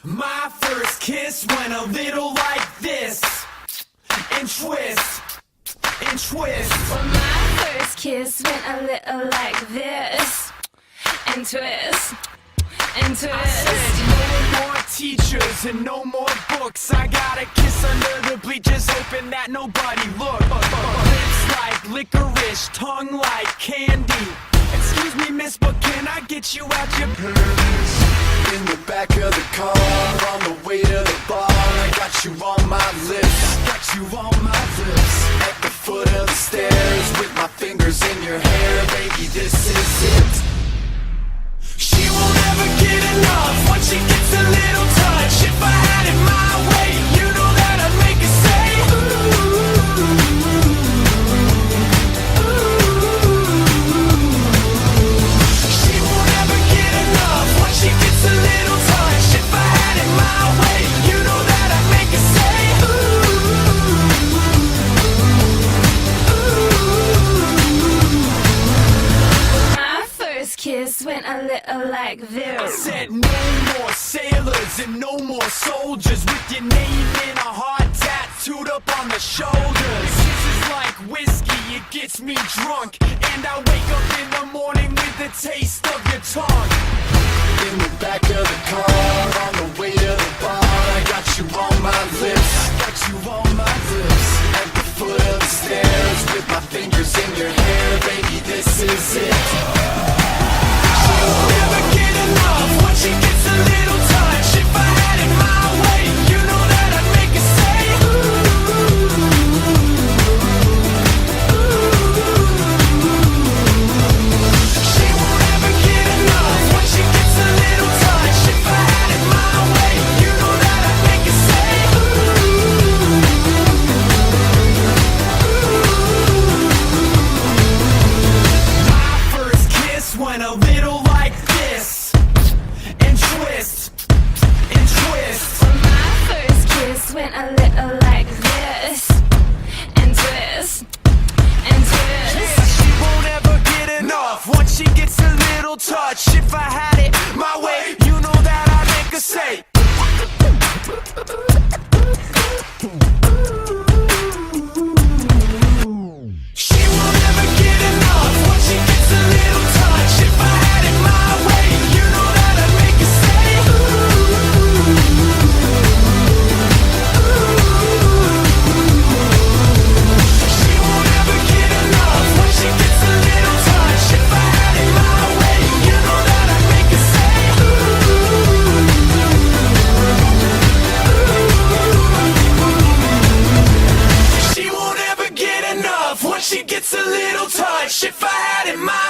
My first kiss went a little like this, and twist, and twist. Well, my first kiss went a little like this, and twist, and twist. I said no more teachers and no more books. I got a kiss under the bleachers, hoping that nobody looked. Lips like licorice, tongue like candy. Excuse me, miss, but can I get you out your pants? In the back of the car, on the way to the bar, I got you on my lips, Got you on my lips. at the foot of the stairs, with my fingers in your hair, baby, this is it. She won't ever get enough once she gets a little touch. If I had it my way, you know that I'd make her say ooh, ooh. She won't ever get enough once she gets a little touch. If I had it my way, you know that I'd make her say My first kiss went a little like I this. said no more sailors and no more soldiers with your name in a heart tattooed up on the shoulders. This is like whiskey, it gets me drunk, and I wake up in the morning with the taste of your tongue. In the back of the car, on the way to the bar, I got you on my lips, Got you on my lips. at the foot of the stairs, with my fingers in your hair, baby, this is it. She won't ever get enough once she gets a little touch. If I had it my way, you know that I'd make her say She won't ever get enough once she gets a little touch. If I had it my way, you know that I'd make her say My first kiss went a little like this, and twist, and twist. Well, my first kiss went a little like this, and twist, and twist. Yeah, she won't ever get enough once she gets a little touch. If I had it my way, you know that I'd make her say She won't ever get enough once she gets a little touch. If I had it my way, you know that I'd make her say She won't ever get enough once she gets a little touch. If I had it my way, you know that I'd make her say She won't ever get enough once she gets a little touch. If I had it my